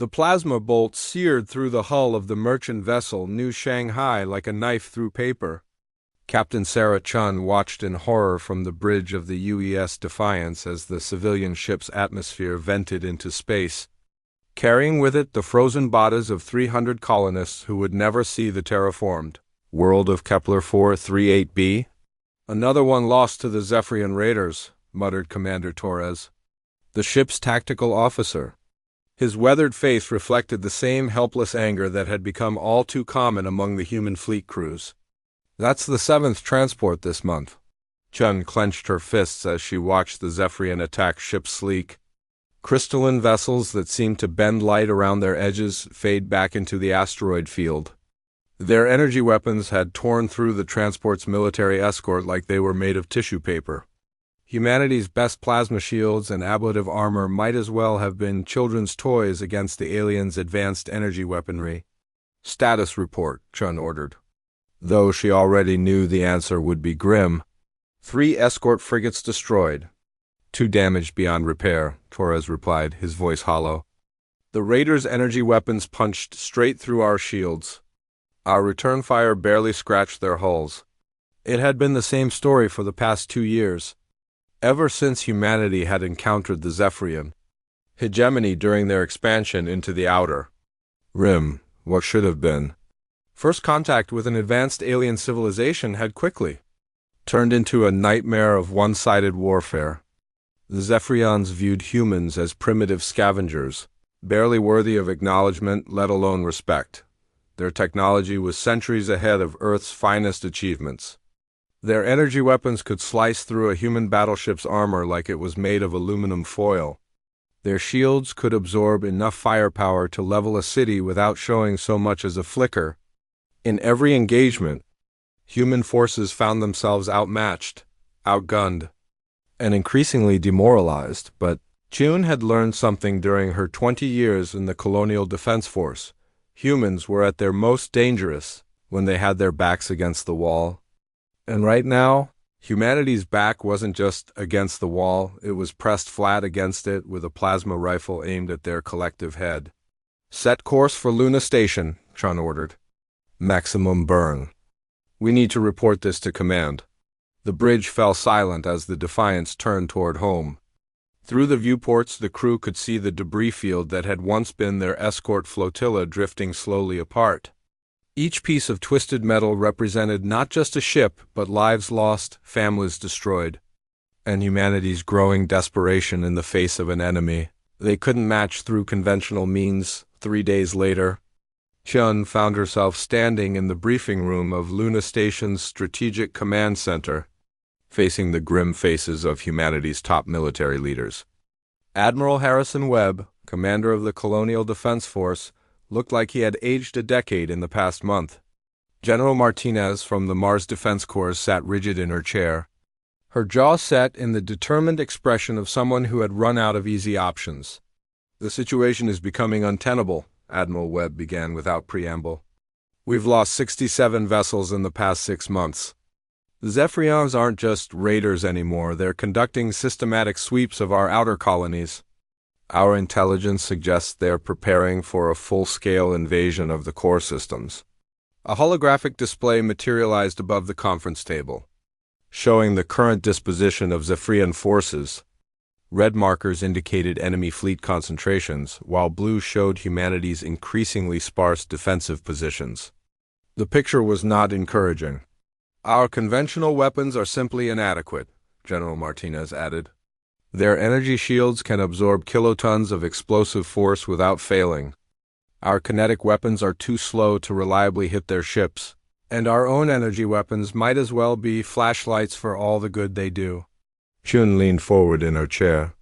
The plasma bolt seared through the hull of the merchant vessel New Shanghai like a knife through paper. Captain Sarah Chun watched in horror from the bridge of the UES Defiance as the civilian ship's atmosphere vented into space, carrying with it the frozen bodies of 300 colonists who would never see the terraformed world of Kepler 438b. "Another one lost to the Zephyrian raiders," muttered Commander Torres, the ship's tactical officer. His weathered face reflected the same helpless anger that had become all too common among the human fleet crews. "That's the 7th transport this month." Chun clenched her fists as she watched the Zephyrian attack ship's sleek, crystalline vessels that seemed to bend light around their edges fade back into the asteroid field. Their energy weapons had torn through the transport's military escort like they were made of tissue paper. Humanity's best plasma shields and ablative armor might as well have been children's toys against the aliens' advanced energy weaponry. "Status report," Chun ordered, though she already knew the answer would be grim. 3 escort frigates destroyed. 2 damaged beyond repair, Torres replied, his voice hollow. "The raiders' energy weapons punched straight through our shields. Our return fire barely scratched their hulls." It had been the same story for the past 2 years, ever since humanity had encountered the Zephyrian hegemony during their expansion into the outer rim. What should have been first contact with an advanced alien civilization had quickly turned into a nightmare of one-sided warfare. The Zephyrians viewed humans as primitive scavengers, barely worthy of acknowledgement, let alone respect. Their technology was centuries ahead of Earth's finest achievements. Their energy weapons could slice through a human battleship's armor like it was made of aluminum foil. Their shields could absorb enough firepower to level a city without showing so much as a flicker. In every engagement, human forces found themselves outmatched, outgunned, and increasingly demoralized. But June had learned something during her 20 years in the Colonial Defense Force. Humans were at their most dangerous when they had their backs against the wall. And right now, humanity's back wasn't just against the wall, it was pressed flat against it with a plasma rifle aimed at their collective head. "Set course for Luna Station," Chun ordered. "Maximum burn. We need to report this to command." The bridge fell silent as the Defiance turned toward home. Through the viewports, the crew could see the debris field that had once been their escort flotilla drifting slowly apart. Each piece of twisted metal represented not just a ship, but lives lost, families destroyed, and humanity's growing desperation in the face of an enemy they couldn't match through conventional means. 3 days later, Chun found herself standing in the briefing room of Luna Station's Strategic Command Center, facing the grim faces of humanity's top military leaders. Admiral Harrison Webb, commander of the Colonial Defense Force, looked like he had aged a decade in the past month. General Martinez from the Mars Defense Corps sat rigid in her chair, her jaw set in the determined expression of someone who had run out of easy options. "The situation is becoming untenable," Admiral Webb began without preamble. "We've lost 67 vessels in the past 6 months. The Zephyrians aren't just raiders anymore, they're conducting systematic sweeps of our outer colonies. Our intelligence suggests they're preparing for a full-scale invasion of the core systems." A holographic display materialized above the conference table, showing the current disposition of Zephyrian forces. Red markers indicated enemy fleet concentrations, while blue showed humanity's increasingly sparse defensive positions. The picture was not encouraging. "Our conventional weapons are simply inadequate," General Martinez added. "Their energy shields can absorb kilotons of explosive force without failing. Our kinetic weapons are too slow to reliably hit their ships, and our own energy weapons might as well be flashlights for all the good they do." Chun leaned forward in her chair.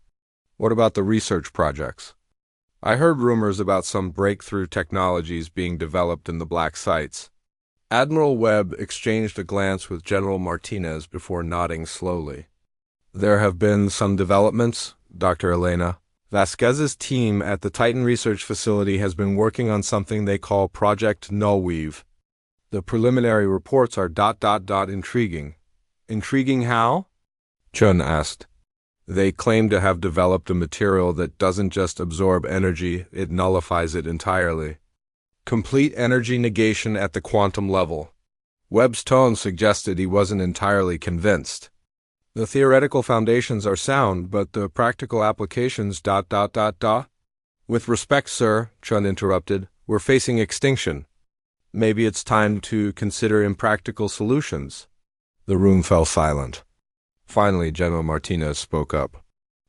"What about the research projects? I heard rumors about some breakthrough technologies being developed in the black sites." Admiral Webb exchanged a glance with General Martinez before nodding slowly. "There have been some developments, Dr. Elena. Vasquez's team at the Titan Research Facility has been working on something they call Project Nullweave. The preliminary reports are intriguing." "Intriguing how?" Chun asked. They claim to have developed a material that doesn't just absorb energy, it nullifies it entirely. Complete energy negation at the quantum level. Webb's tone suggested he wasn't entirely convinced. The theoretical foundations are sound, but the practical applications ... With respect, sir, Chun interrupted, we're facing extinction. Maybe it's time to consider impractical solutions. The room fell silent. Finally, General Martinez spoke up.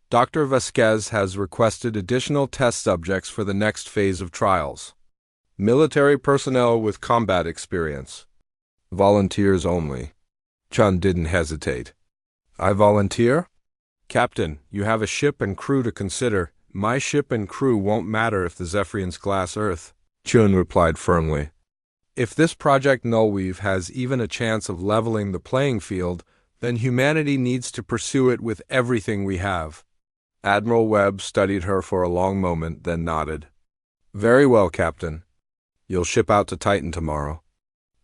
Dr. Vasquez has requested additional test subjects for the next phase of trials. Military personnel with combat experience. Volunteers only. Chun didn't hesitate. I volunteer? Captain, you have a ship and crew to consider. My ship and crew won't matter if the Zephyrians glass Earth, Chun replied firmly. If this Project Nullweave has even a chance of leveling the playing field, then humanity needs to pursue it with everything we have. Admiral Webb studied her for a long moment, then nodded. Very well, Captain. You'll ship out to Titan tomorrow.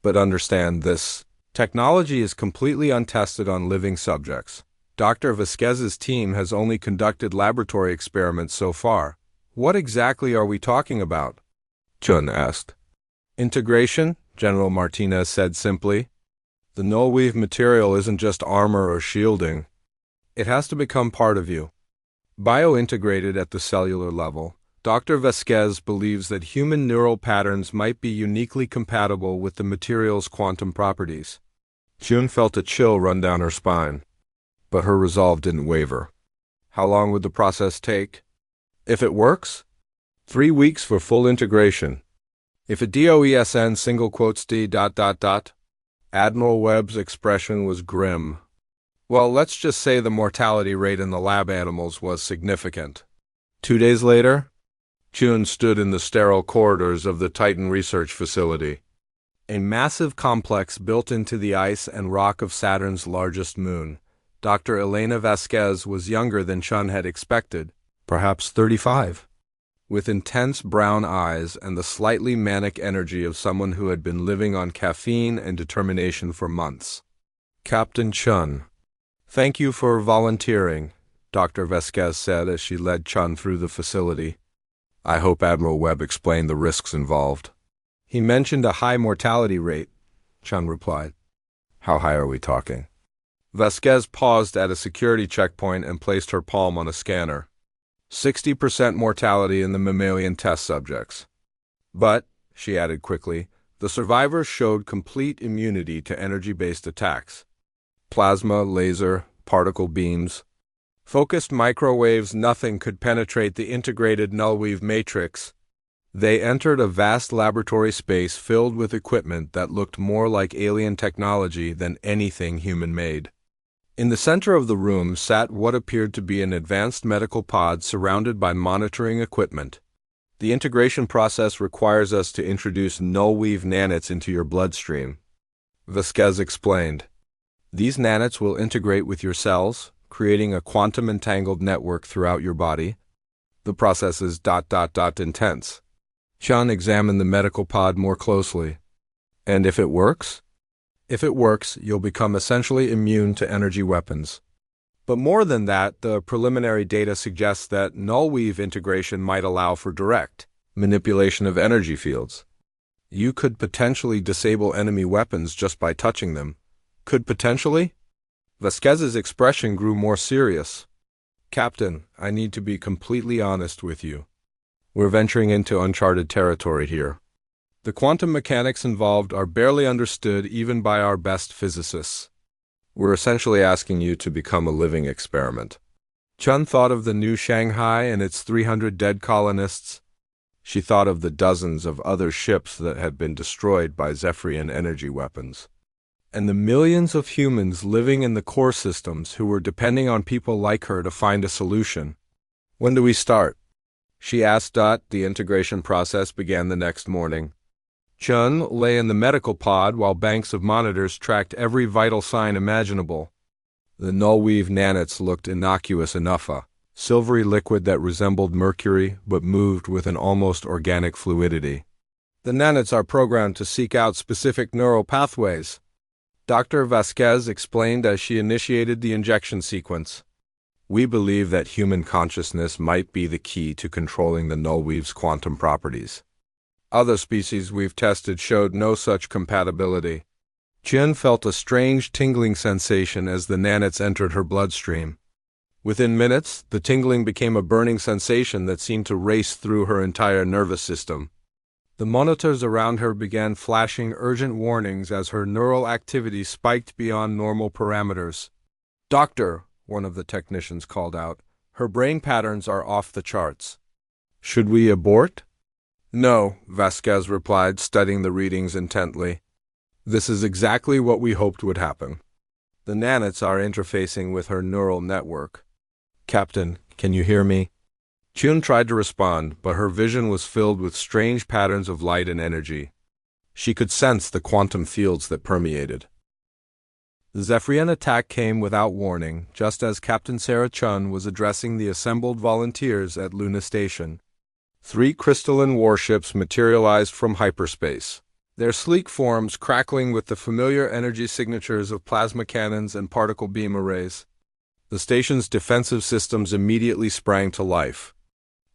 But understand this. Technology is completely untested on living subjects. Dr. Vasquez's team has only conducted laboratory experiments so far. What exactly are we talking about? Chun asked. Integration, General Martinez said simply. The nullweave material isn't just armor or shielding. It has to become part of you. Biointegrated at the cellular level, Dr. Vasquez believes that human neural patterns might be uniquely compatible with the material's quantum properties. June felt a chill run down her spine, but her resolve didn't waver. How long would the process take? If it works? 3 weeks for full integration. If a DOESN single quotes D ... Admiral Webb's expression was grim. Well, let's just say the mortality rate in the lab animals was significant. 2 days later, Chun stood in the sterile corridors of the Titan Research Facility, a massive complex built into the ice and rock of Saturn's largest moon. Dr. Elena Vasquez was younger than Chun had expected, perhaps 35. With intense brown eyes and the slightly manic energy of someone who had been living on caffeine and determination for months. Captain Chun. Thank you for volunteering, Dr. Vasquez said as she led Chun through the facility. I hope Admiral Webb explained the risks involved. He mentioned a high mortality rate, Chun replied. How high are we talking? Vasquez paused at a security checkpoint and placed her palm on a scanner. 60% mortality in the mammalian test subjects. But, she added quickly, the survivors showed complete immunity to energy-based attacks. Plasma, laser, particle beams. Focused microwaves, nothing could penetrate the integrated nullweave matrix. They entered a vast laboratory space filled with equipment that looked more like alien technology than anything human-made. In the center of the room sat what appeared to be an advanced medical pod surrounded by monitoring equipment. The integration process requires us to introduce nullweave nanits into your bloodstream, Vasquez explained. These nanits will integrate with your cells, creating a quantum-entangled network throughout your body. The process is ... intense. Chun examined the medical pod more closely. And if it works? If it works, you'll become essentially immune to energy weapons. But more than that, the preliminary data suggests that nullweave integration might allow for direct manipulation of energy fields. You could potentially disable enemy weapons just by touching them. Could potentially? Vasquez's expression grew more serious. Captain, I need to be completely honest with you. We're venturing into uncharted territory here. The quantum mechanics involved are barely understood even by our best physicists. We're essentially asking you to become a living experiment. Chun thought of the new Shanghai and its 300 dead colonists. She thought of the dozens of other ships that had been destroyed by Zephyrian energy weapons. And the millions of humans living in the core systems who were depending on people like her to find a solution. When do we start? She asked. The integration process began the next morning. Chun lay in the medical pod while banks of monitors tracked every vital sign imaginable. The nullweave nanits looked innocuous enough, a silvery liquid that resembled mercury but moved with an almost organic fluidity. The nanits are programmed to seek out specific neural pathways, Dr. Vasquez explained as she initiated the injection sequence. We believe that human consciousness might be the key to controlling the nullweave's quantum properties. Other species we've tested showed no such compatibility. Jen felt a strange tingling sensation as the nanits entered her bloodstream. Within minutes, the tingling became a burning sensation that seemed to race through her entire nervous system. The monitors around her began flashing urgent warnings as her neural activity spiked beyond normal parameters. "Doctor," one of the technicians called out, "her brain patterns are off the charts." "Should we abort?" "No," Vasquez replied, studying the readings intently. "This is exactly what we hoped would happen. The nanits are interfacing with her neural network." "Captain, can you hear me?" Chun tried to respond, but her vision was filled with strange patterns of light and energy. She could sense the quantum fields that permeated. The Zephyrian attack came without warning, just as Captain Sarah Chun was addressing the assembled volunteers at Luna Station. 3 crystalline warships materialized from hyperspace, their sleek forms crackling with the familiar energy signatures of plasma cannons and particle beam arrays. The station's defensive systems immediately sprang to life.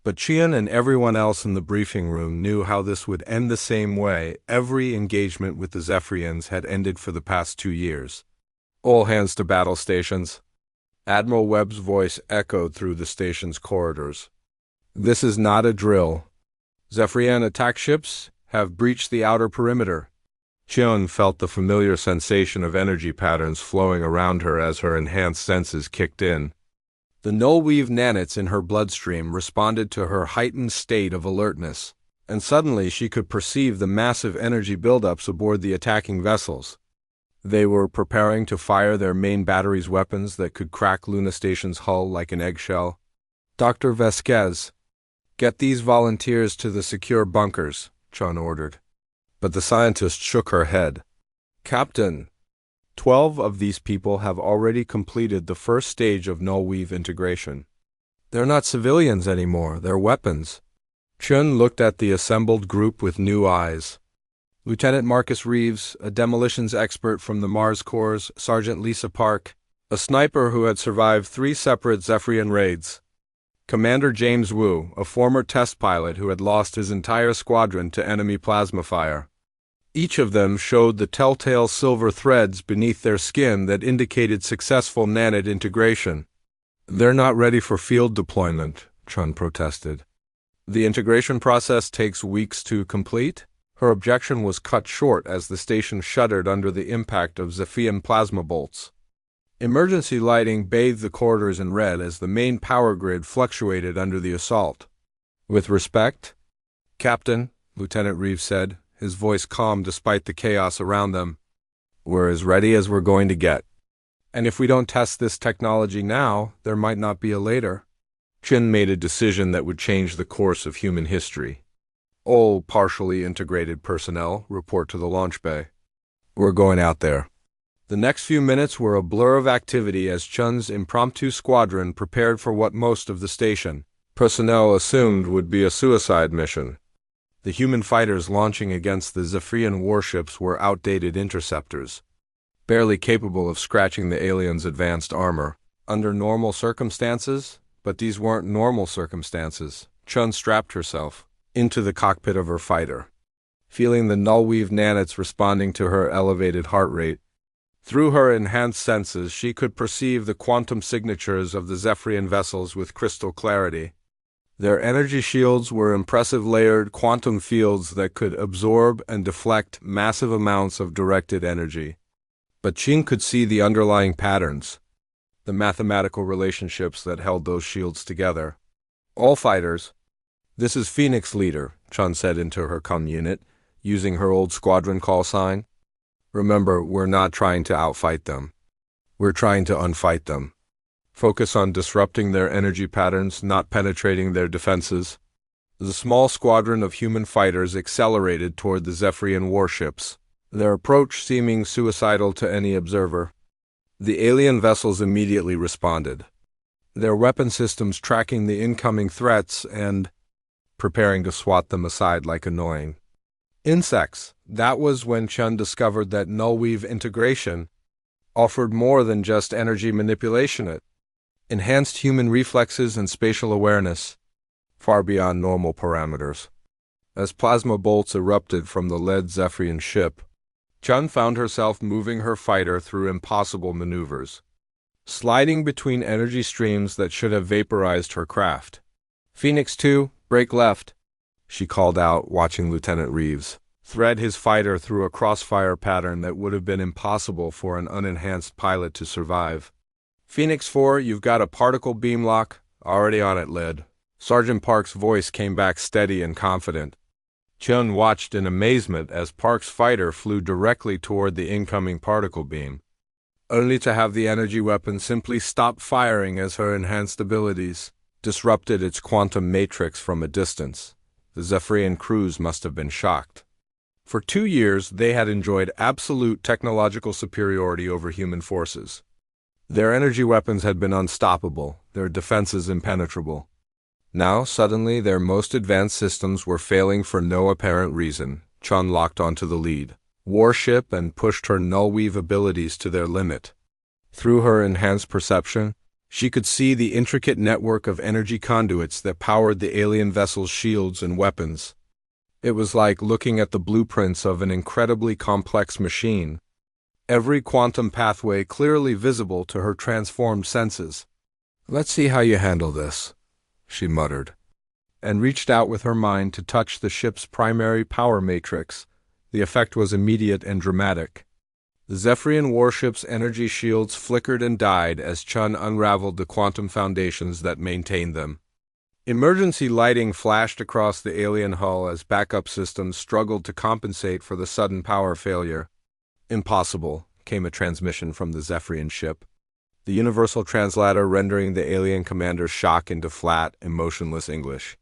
But Chian and everyone else in the briefing room knew how this would end the same way every engagement with the Zephyrians had ended for the past 2 years. "All hands to battle stations." Admiral Webb's voice echoed through the station's corridors. "This is not a drill. Zephyrian attack ships have breached the outer perimeter." Chion felt the familiar sensation of energy patterns flowing around her as her enhanced senses kicked in. The nullweave nanits in her bloodstream responded to her heightened state of alertness, and suddenly she could perceive the massive energy buildups aboard the attacking vessels. They were preparing to fire their main battery's weapons that could crack Luna Station's hull like an eggshell. "Dr. Vasquez, get these volunteers to the secure bunkers," Chun ordered. But the scientist shook her head. "Captain, 12 of these people have already completed the first stage of nullweave integration. They're not civilians anymore, they're weapons." Chun looked at the assembled group with new eyes. Lieutenant Marcus Reeves, a demolitions expert from the Mars Corps, Sergeant Lisa Park, a sniper who had survived 3 separate Zephyrian raids, Commander James Wu, a former test pilot who had lost his entire squadron to enemy plasma fire. Each of them showed the telltale silver threads beneath their skin that indicated successful nanite integration. "They're not ready for field deployment," Chun protested. "The integration process takes weeks to complete?" Her objection was cut short as the station shuddered under the impact of Zephyrian plasma bolts. Emergency lighting bathed the corridors in red as the main power grid fluctuated under the assault. "With respect, Captain," Lieutenant Reeves said, his voice calm despite the chaos around them, "we're as ready as we're going to get. And if we don't test this technology now, there might not be a later." Chin made a decision that would change the course of human history. "All partially integrated personnel report to the launch bay. We're going out there." The next few minutes were a blur of activity as Chun's impromptu squadron prepared for what most of the station personnel assumed would be a suicide mission. The human fighters launching against the Zephyrian warships were outdated interceptors, barely capable of scratching the aliens' advanced armor. Under normal circumstances, but these weren't normal circumstances, Chun strapped herself into the cockpit of her fighter, feeling the nullweave nanits responding to her elevated heart rate. Through her enhanced senses, she could perceive the quantum signatures of the Zephyrian vessels with crystal clarity. Their energy shields were impressive layered quantum fields that could absorb and deflect massive amounts of directed energy. But Ching could see the underlying patterns, the mathematical relationships that held those shields together. "All fighters, this is Phoenix Leader," Chun said into her comm unit, using her old squadron call sign. "Remember, we're not trying to outfight them. We're trying to unfight them. Focus on disrupting their energy patterns, not penetrating their defenses." The small squadron of human fighters accelerated toward the Zephyrian warships, their approach seeming suicidal to any observer. The alien vessels immediately responded, their weapon systems tracking the incoming threats and preparing to swat them aside like annoying insects. That was when Chun discovered that nullweave integration offered more than just energy manipulation. enhanced human reflexes and spatial awareness, far beyond normal parameters. As plasma bolts erupted from the lead Zephyrian ship, Chun found herself moving her fighter through impossible maneuvers, sliding between energy streams that should have vaporized her craft. "Phoenix 2, break left," she called out, watching Lieutenant Reeves thread his fighter through a crossfire pattern that would have been impossible for an unenhanced pilot to survive. "Phoenix 4, you've got a particle beam lock, already on it, Lid." Sergeant Park's voice came back steady and confident. Chun watched in amazement as Park's fighter flew directly toward the incoming particle beam, only to have the energy weapon simply stop firing as her enhanced abilities disrupted its quantum matrix from a distance. The Zephyrian crews must have been shocked. For 2 years, they had enjoyed absolute technological superiority over human forces. Their energy weapons had been unstoppable, their defenses impenetrable. Now, suddenly, their most advanced systems were failing for no apparent reason. Chun locked onto the lead warship and pushed her null-weave abilities to their limit. Through her enhanced perception, she could see the intricate network of energy conduits that powered the alien vessel's shields and weapons. It was like looking at the blueprints of an incredibly complex machine, every quantum pathway clearly visible to her transformed senses. "Let's see how you handle this," she muttered, and reached out with her mind to touch the ship's primary power matrix. The effect was immediate and dramatic. The Zephyrian warship's energy shields flickered and died as Chun unraveled the quantum foundations that maintained them. Emergency lighting flashed across the alien hull as backup systems struggled to compensate for the sudden power failure. "Impossible," came a transmission from the Zephyrian ship, the universal translator rendering the alien commander's shock into flat, emotionless English.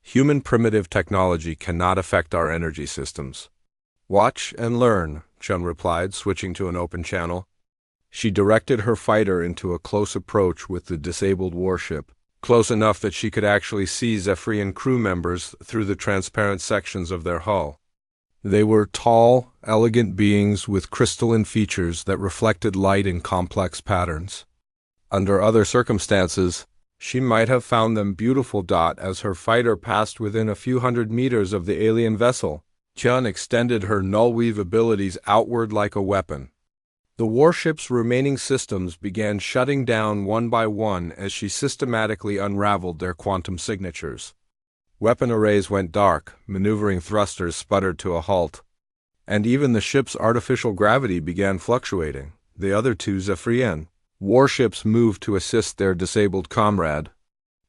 "Human primitive technology cannot affect our energy systems." "Watch and learn," Chun replied, switching to an open channel. She directed her fighter into a close approach with the disabled warship, close enough that she could actually see Zephyrian crew members through the transparent sections of their hull. They were tall, elegant beings with crystalline features that reflected light in complex patterns. Under other circumstances, she might have found them beautiful. As her fighter passed within a few hundred meters of the alien vessel, Chun extended her null-weave abilities outward like a weapon. The warship's remaining systems began shutting down one by one as she systematically unraveled their quantum signatures. Weapon arrays went dark, maneuvering thrusters sputtered to a halt, and even the ship's artificial gravity began fluctuating. The other 2 Zephyrian warships moved to assist their disabled comrade,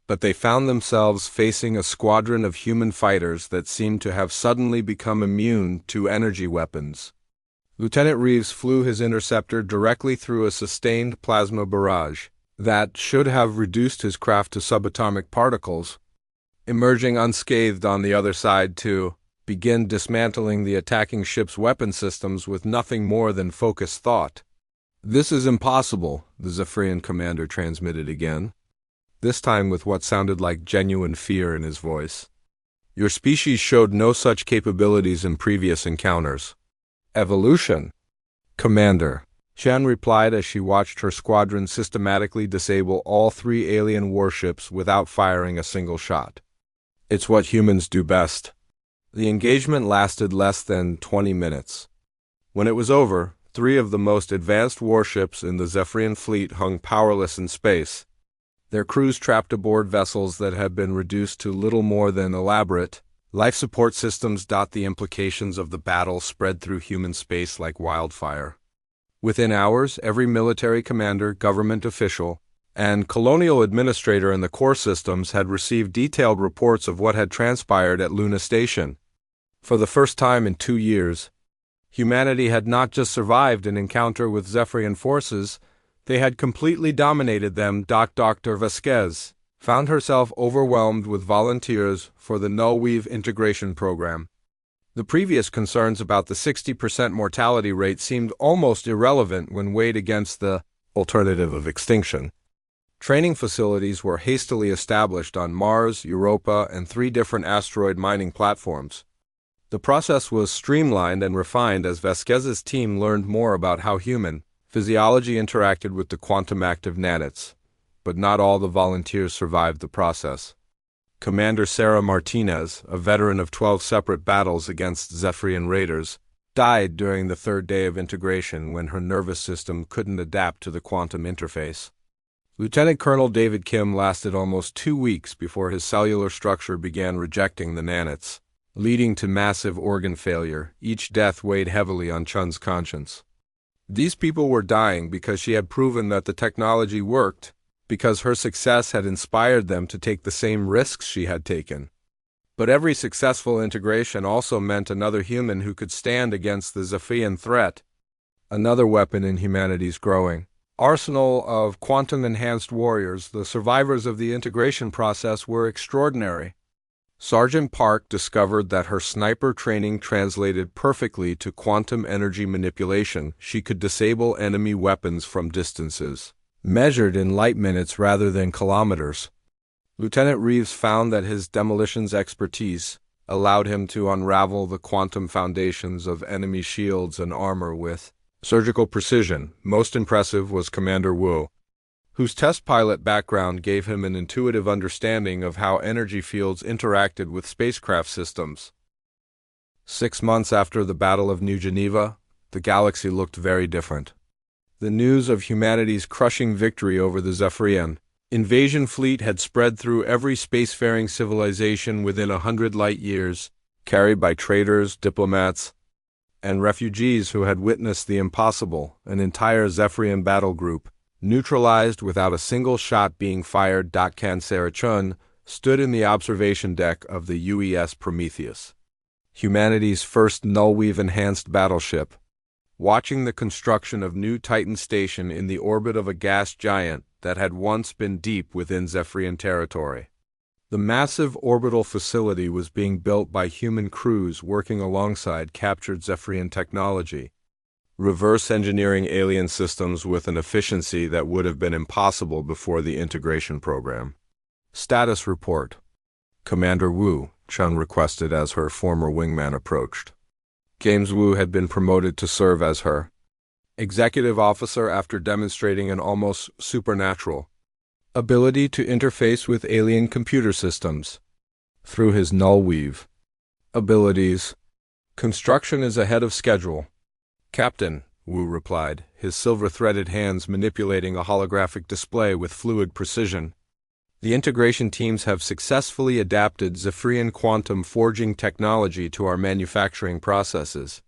but they found themselves facing a squadron of human fighters that seemed to have suddenly become immune to energy weapons. Lieutenant Reeves flew his interceptor directly through a sustained plasma barrage that should have reduced his craft to subatomic particles, emerging unscathed on the other side to begin dismantling the attacking ship's weapon systems with nothing more than focused thought. "This is impossible," the Zephyrian commander transmitted again, this time with what sounded like genuine fear in his voice. "Your species showed no such capabilities in previous encounters." "Evolution, Commander," Chun replied as she watched her squadron systematically disable all 3 alien warships without firing a single shot. "It's what humans do best." The engagement lasted less than 20 minutes. When it was over, 3 of the most advanced warships in the Zephyrian fleet hung powerless in space, their crews trapped aboard vessels that had been reduced to little more than elaborate life support systems. The implications of the battle spread through human space like wildfire. Within hours, every military commander, government official, and colonial administrator in the core systems had received detailed reports of what had transpired at Luna Station. For the first time in 2 years, humanity had not just survived an encounter with Zephyrian forces, they had completely dominated them. Dr. Vasquez found herself overwhelmed with volunteers for the null-weave integration program. The previous concerns about the 60% mortality rate seemed almost irrelevant when weighed against the alternative of extinction. Training facilities were hastily established on Mars, Europa, and 3 different asteroid mining platforms. The process was streamlined and refined as Vasquez's team learned more about how human physiology interacted with the quantum-active nanites. but not all the volunteers survived the process. Commander Sarah Martinez, a veteran of 12 separate battles against Zephyrian raiders, died during the third day of integration when her nervous system couldn't adapt to the quantum interface. Lieutenant Colonel David Kim lasted almost 2 weeks before his cellular structure began rejecting the nanites, leading to massive organ failure. Each death weighed heavily on Chun's conscience. These people were dying because she had proven that the technology worked, because her success had inspired them to take the same risks she had taken. But every successful integration also meant another human who could stand against the Zephyrian threat, another weapon in humanity's growing arsenal of quantum-enhanced warriors. The survivors of the integration process were extraordinary. Sergeant Park discovered that her sniper training translated perfectly to quantum energy manipulation. She could disable enemy weapons from distances measured in light minutes rather than kilometers. Lieutenant Reeves found that his demolitions expertise allowed him to unravel the quantum foundations of enemy shields and armor with surgical precision. Most impressive was Commander Wu, whose test pilot background gave him an intuitive understanding of how energy fields interacted with spacecraft systems. 6 months after the Battle of New Geneva, the galaxy looked very different. The news of humanity's crushing victory over the Zephyrian invasion fleet had spread through every spacefaring civilization within 100 light-years, carried by traders, diplomats, and refugees who had witnessed the impossible. An entire Zephyrian battle group, neutralized without a single shot being fired. Can Sarah Chun stood in the observation deck of the UES Prometheus, humanity's first null-weave-enhanced battleship, watching the construction of new Titan Station in the orbit of a gas giant that had once been deep within Zephyrian territory. The massive orbital facility was being built by human crews working alongside captured Zephyrian technology, reverse engineering alien systems with an efficiency that would have been impossible before the integration program. Status report. Commander Wu, Chun requested as her former wingman approached. James Wu had been promoted to serve as her executive officer after demonstrating an almost supernatural ability to interface with alien computer systems through his null weave abilities. Construction is ahead of schedule, Captain, Wu replied, his silver-threaded hands manipulating a holographic display with fluid precision. The integration teams have successfully adapted Zephyrian quantum forging technology to our manufacturing processes.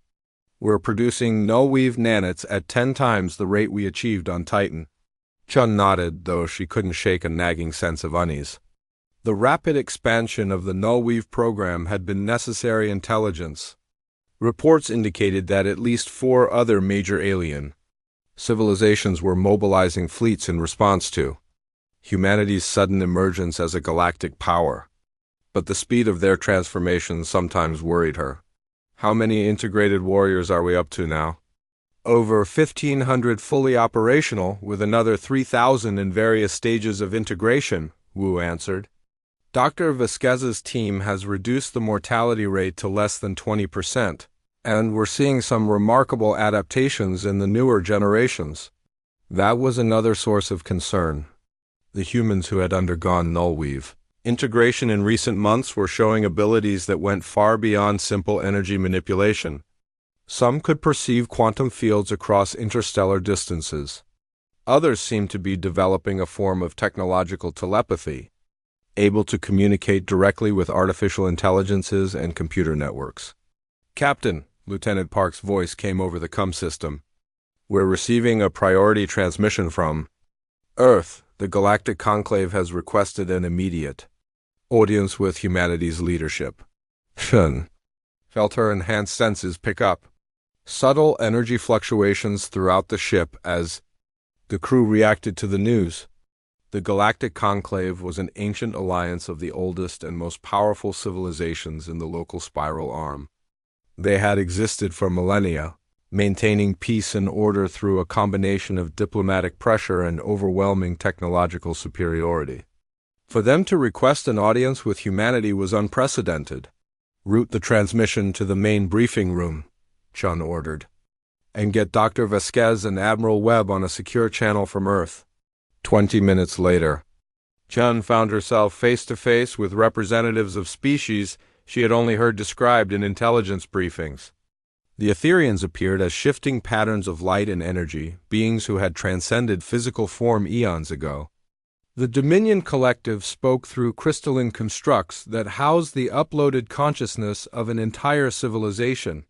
We're producing null-weave nanites at 10 times the rate we achieved on Titan. Chun nodded, though she couldn't shake a nagging sense of unease. The rapid expansion of the null-weave program had been necessary intelligence. Reports indicated that at least 4 other major alien civilizations were mobilizing fleets in response to humanity's sudden emergence as a galactic power. But the speed of their transformation sometimes worried her. How many integrated warriors are we up to now? Over 1,500 fully operational, with another 3,000 in various stages of integration, Wu answered. Dr. Vasquez's team has reduced the mortality rate to less than 20%, and we're seeing some remarkable adaptations in the newer generations. That was another source of concern. The humans who had undergone null-weave integration in recent months were showing abilities that went far beyond simple energy manipulation. Some could perceive quantum fields across interstellar distances. Others seemed to be developing a form of technological telepathy, able to communicate directly with artificial intelligences and computer networks. Captain, Lieutenant Park's voice came over the COM system. We're receiving a priority transmission from Earth. The Galactic Conclave has requested an immediate audience with humanity's leadership. Chun felt her enhanced senses pick up subtle energy fluctuations throughout the ship as the crew reacted to the news. The Galactic Conclave was an ancient alliance of the oldest and most powerful civilizations in the local spiral arm. They had existed for millennia, maintaining peace and order through a combination of diplomatic pressure and overwhelming technological superiority. For them to request an audience with humanity was unprecedented. Route the transmission to the main briefing room, Chun ordered, and get Dr. Vasquez and Admiral Webb on a secure channel from Earth. 20 minutes later, Chun found herself face to face with representatives of species she had only heard described in intelligence briefings. The Etherians appeared as shifting patterns of light and energy, beings who had transcended physical form eons ago. The Dominion Collective spoke through crystalline constructs that housed the uploaded consciousness of an entire civilization.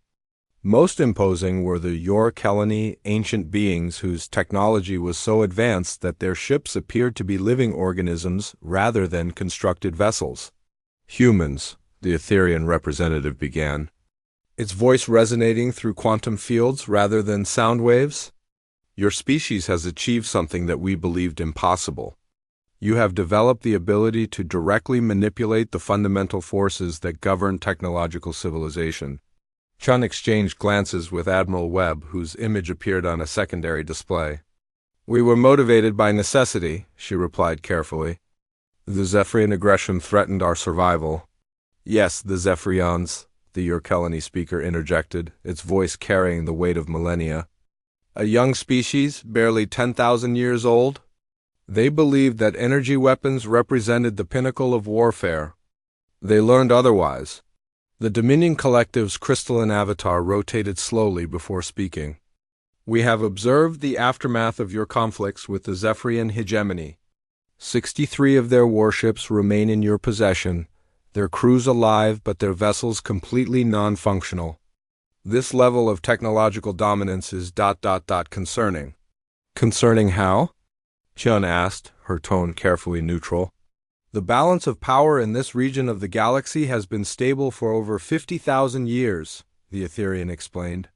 Most imposing were the Yor-Kelani ancient beings whose technology was so advanced that their ships appeared to be living organisms rather than constructed vessels. "Humans," the Etherian representative began, its voice resonating through quantum fields rather than sound waves. "Your species has achieved something that we believed impossible. You have developed the ability to directly manipulate the fundamental forces that govern technological civilization." Chun exchanged glances with Admiral Webb, whose image appeared on a secondary display. "We were motivated by necessity," she replied carefully. "The Zephyrian aggression threatened our survival." "Yes, the Zephyrians," the Yor-Kelani speaker interjected, its voice carrying the weight of millennia. "A young species, barely 10,000 years old? They believed that energy weapons represented the pinnacle of warfare. They learned otherwise." The Dominion Collective's crystalline avatar rotated slowly before speaking. "We have observed the aftermath of your conflicts with the Zephyrian hegemony. 63 of their warships remain in your possession, their crews alive but their vessels completely non-functional. This level of technological dominance is ... concerning." "Concerning how?" Chun asked, her tone carefully neutral. "The balance of power in this region of the galaxy has been stable for over 50,000 years, the Etherian explained.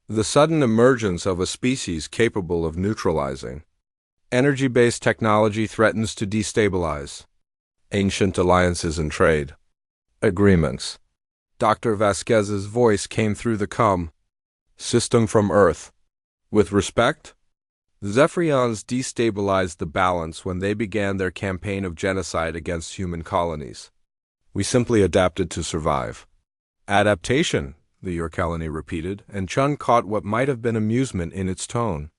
The sudden emergence of a species capable of neutralizing energy-based technology threatens to destabilize ancient alliances and trade agreements." Dr. Vasquez's voice came through the system from Earth. "With respect, the Zephyrians destabilized the balance when they began their campaign of genocide against human colonies. We simply adapted to survive." "Adaptation," the Yor-Kelani repeated, and Chun caught what might have been amusement in its tone.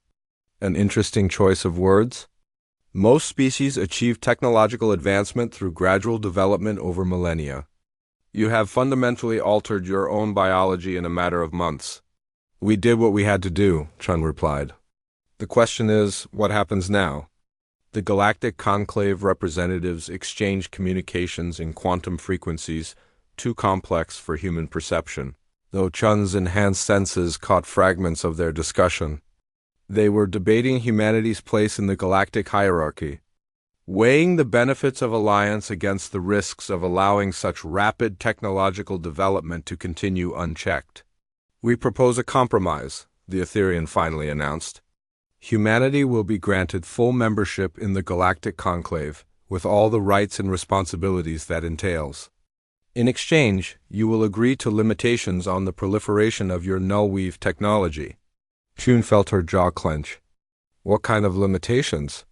"An interesting choice of words. Most species achieve technological advancement through gradual development over millennia. You have fundamentally altered your own biology in a matter of months." "We did what we had to do," Chun replied. "The question is, what happens now?" The Galactic Conclave representatives exchanged communications in quantum frequencies too complex for human perception, though Chun's enhanced senses caught fragments of their discussion. They were debating humanity's place in the galactic hierarchy, weighing the benefits of alliance against the risks of allowing such rapid technological development to continue unchecked. "We propose a compromise," the Etherian finally announced. "Humanity will be granted full membership in the Galactic Conclave, with all the rights and responsibilities that entails. In exchange, you will agree to limitations on the proliferation of your null-weave technology." Chun felt her jaw clench. "What kind of limitations?"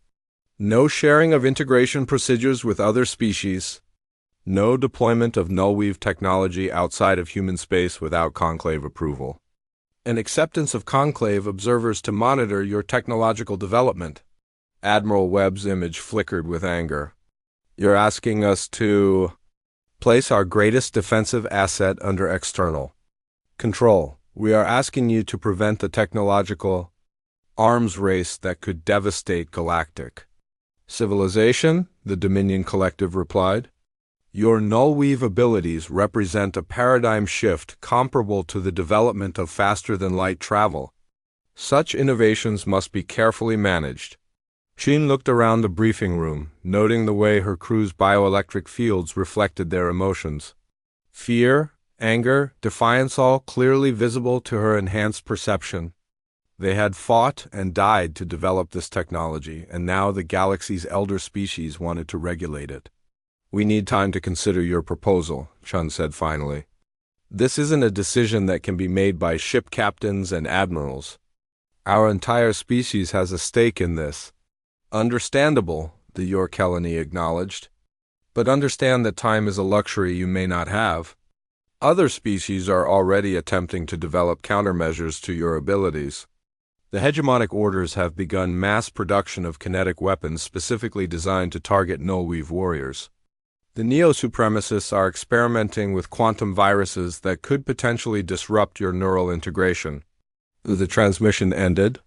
"No sharing of integration procedures with other species. No deployment of null-weave technology outside of human space without Conclave approval. An acceptance of Conclave observers to monitor your technological development." Admiral Webb's image flickered with anger. "You're asking us to place our greatest defensive asset under external control. We are asking you to prevent the technological arms race that could devastate galactic civilization," the Dominion Collective replied. "Your null-weave abilities represent a paradigm shift comparable to the development of faster-than-light travel. Such innovations must be carefully managed." Chun looked around the briefing room, noting the way her crew's bioelectric fields reflected their emotions. Fear, anger, defiance, all clearly visible to her enhanced perception. They had fought and died to develop this technology, and now the galaxy's elder species wanted to regulate it. "We need time to consider your proposal," Chun said finally. "This isn't a decision that can be made by ship captains and admirals. Our entire species has a stake in this." "Understandable," the Yor-Kelani acknowledged. "But understand that time is a luxury you may not have. Other species are already attempting to develop countermeasures to your abilities." The hegemonic orders have begun mass production of kinetic weapons specifically designed to target null-weave warriors. The neo-supremacists are experimenting with quantum viruses that could potentially disrupt your neural integration. The transmission ended,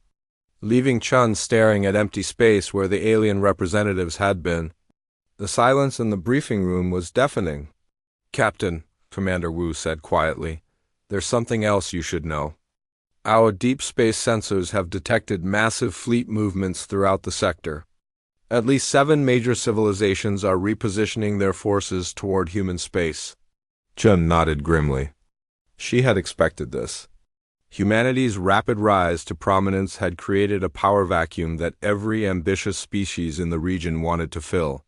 leaving Chun staring at empty space where the alien representatives had been. The silence in the briefing room was deafening. "Captain," Commander Wu said quietly, "there's something else you should know. Our deep space sensors have detected massive fleet movements throughout the sector. At least 7 major civilizations are repositioning their forces toward human space." Chun nodded grimly. She had expected this. Humanity's rapid rise to prominence had created a power vacuum that every ambitious species in the region wanted to fill.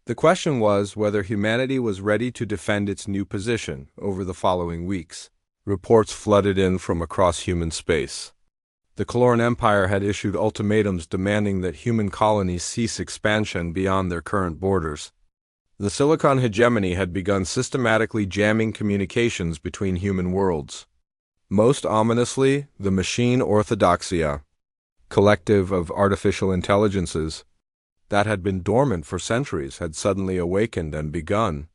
The question was whether humanity was ready to defend its new position. Over the following weeks, reports flooded in from across human space. The Kaloran Empire had issued ultimatums demanding that human colonies cease expansion beyond their current borders. The Silicon hegemony had begun systematically jamming communications between human worlds. Most ominously, the Machine Orthodoxia, collective of artificial intelligences that had been dormant for centuries, had suddenly awakened and begun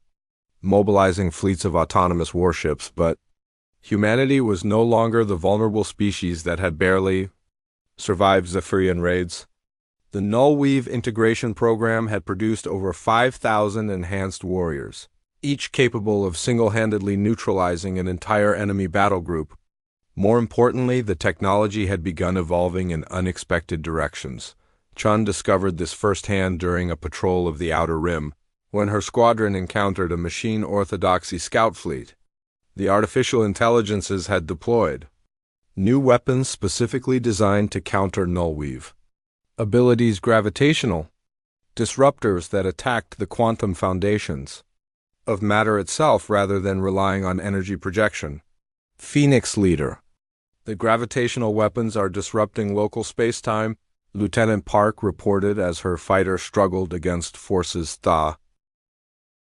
mobilizing fleets of autonomous warships, but humanity was no longer the vulnerable species that had barely survived Zephyrian raids. The null-weave integration program had produced over 5,000 enhanced warriors, each capable of single-handedly neutralizing an entire enemy battle group. More importantly, the technology had begun evolving in unexpected directions. Chun discovered this firsthand during a patrol of the Outer Rim, when her squadron encountered a Machine Orthodoxy scout fleet. The artificial intelligences had deployed new weapons specifically designed to counter null-weave abilities, gravitational disruptors that attacked the quantum foundations of matter itself rather than relying on energy projection. Phoenix Leader. The gravitational weapons are disrupting local space-time, Lieutenant Park reported as her fighter struggled against forces Tha.